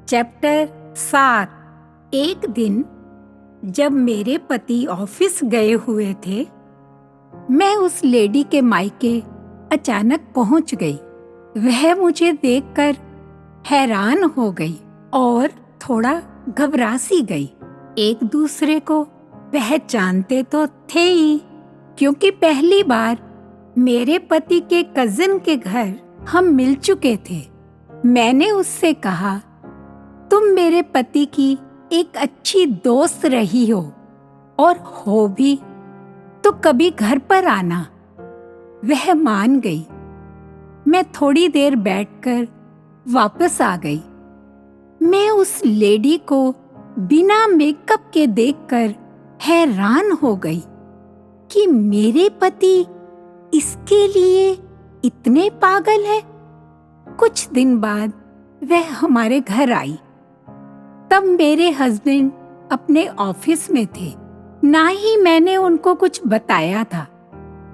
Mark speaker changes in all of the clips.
Speaker 1: Chapter 7। एक दिन जब मेरे पति ऑफिस गए हुए थे, मैं उस लेडी के मायके अचानक पहुंच गई। वह मुझे देखकर हैरान हो गई और थोड़ा घबरा सी गई। एक दूसरे को पहचानते तो थे ही, क्योंकि पहली बार मेरे पति के कजिन के घर हम मिल चुके थे। मैंने उससे कहा, तुम मेरे पति की एक अच्छी दोस्त रही हो, और हो भी तो कभी घर पर आना। वह मान गई। मैं थोड़ी देर बैठकर वापस आ गई। मैं उस लेडी को बिना मेकअप के देखकर हैरान हो गई कि मेरे पति इसके लिए इतने पागल है। कुछ दिन बाद वह हमारे घर आई। तब मेरे हस्बैंड अपने ऑफिस में थे। ना ही मैंने उनको कुछ बताया था।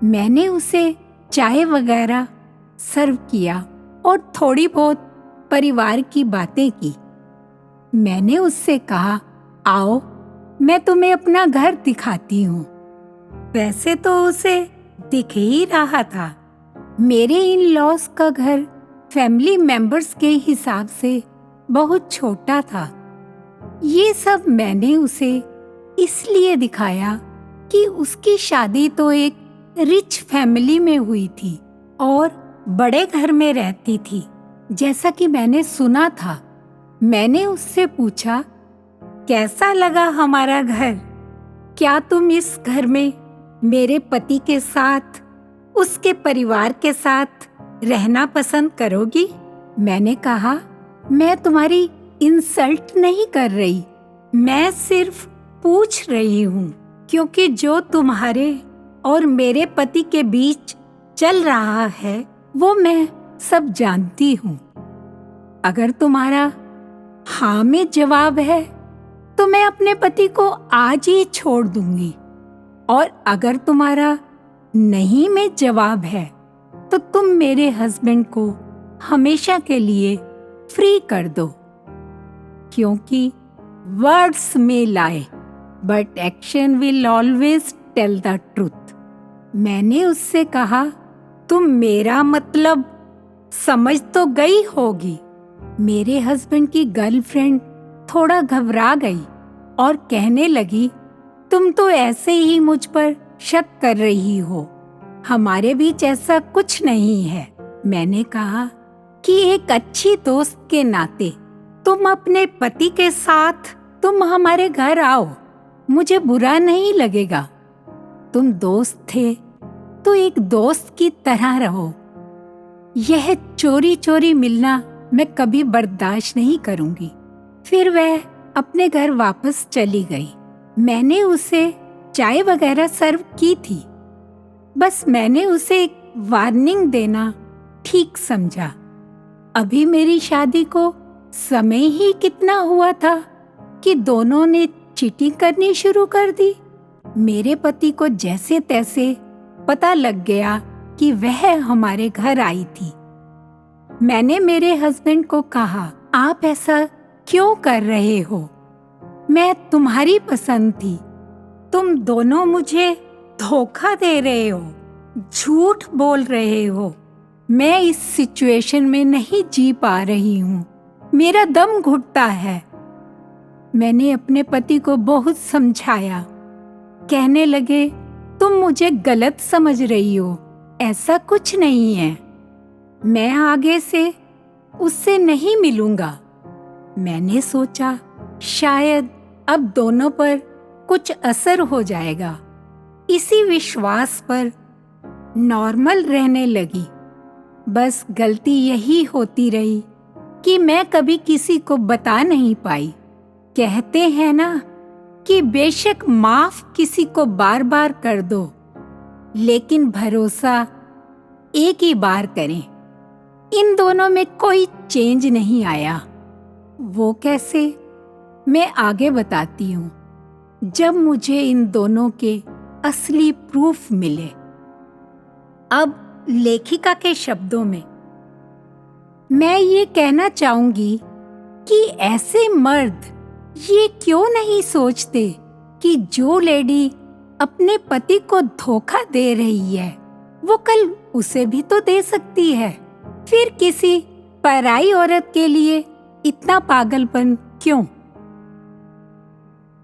Speaker 1: मैंने उसे चाय वगैरह सर्व किया और थोड़ी बहुत परिवार की बातें की। मैंने उससे कहा, आओ मैं तुम्हें अपना घर दिखाती हूँ। वैसे तो उसे दिख ही रहा था। मेरे इन लॉज का घर फैमिली मेंबर्स के हिसाब से बहुत छोटा था। ये सब मैंने उसे इसलिए दिखाया कि उसकी शादी तो एक रिच फैमिली में हुई थी और बड़े घर में रहती थी, जैसा कि मैंने सुना था। मैंने उससे पूछा, कैसा लगा हमारा घर? क्या तुम इस घर में मेरे पति के साथ, उसके परिवार के साथ रहना पसंद करोगी? मैंने कहा, मैं तुम्हारी इंसल्ट नहीं कर रही, मैं सिर्फ पूछ रही हूँ, क्योंकि जो तुम्हारे और मेरे पति के बीच चल रहा है वो मैं सब जानती हूँ। अगर तुम्हारा हाँ में जवाब है तो मैं अपने पति को आज ही छोड़ दूंगी, और अगर तुम्हारा नहीं में जवाब है तो तुम मेरे हस्बैंड को हमेशा के लिए फ्री कर दो, क्योंकि वर्ड्स में lie, but action will always tell the truth. मैंने उससे कहा, तुम मेरा मतलब समझ तो गई होगी। मेरे हस्बैंड की गर्लफ्रेंड थोड़ा घबरा गई और कहने लगी, तुम तो ऐसे ही मुझ पर शक कर रही हो, हमारे बीच ऐसा कुछ नहीं है। मैंने कहा कि एक अच्छी दोस्त के नाते तुम अपने पति के साथ तुम हमारे घर आओ, मुझे बुरा नहीं लगेगा। तुम दोस्त थे तो एक दोस्त की तरह रहो। यह चोरी चोरी मिलना मैं कभी बर्दाश्त नहीं करूंगी। फिर वह अपने घर वापस चली गई। मैंने उसे चाय वगैरह सर्व की थी। बस मैंने उसे एक वार्निंग देना ठीक समझा। अभी मेरी शादी को समय ही कितना हुआ था कि दोनों ने चीटिंग करनी शुरू कर दी। मेरे पति को जैसे तैसे पता लग गया कि वह हमारे घर आई थी। मैंने मेरे हस्बैंड को कहा, आप ऐसा क्यों कर रहे हो? मैं तुम्हारी पसंद थी। तुम दोनों मुझे धोखा दे रहे हो, झूठ बोल रहे हो। मैं इस सिचुएशन में नहीं जी पा रही हूँ, मेरा दम घुटता है। मैंने अपने पति को बहुत समझाया। कहने लगे, तुम मुझे गलत समझ रही हो, ऐसा कुछ नहीं है। मैं आगे से उससे नहीं मिलूंगा। मैंने सोचा शायद अब दोनों पर कुछ असर हो जाएगा। इसी विश्वास पर नॉर्मल रहने लगी। बस गलती यही होती रही कि मैं कभी किसी को बता नहीं पाई। कहते हैं ना कि बेशक माफ किसी को बार बार कर दो, लेकिन भरोसा एक ही बार करें। इन दोनों में कोई चेंज नहीं आया। वो कैसे, मैं आगे बताती हूँ जब मुझे इन दोनों के असली प्रूफ मिले। अब लेखिका के शब्दों में मैं ये कहना चाहूंगी कि ऐसे मर्द ये क्यों नहीं सोचते कि जो लेडी अपने पति को धोखा दे रही है वो कल उसे भी तो दे सकती है। फिर किसी पराई औरत के लिए इतना पागलपन क्यों?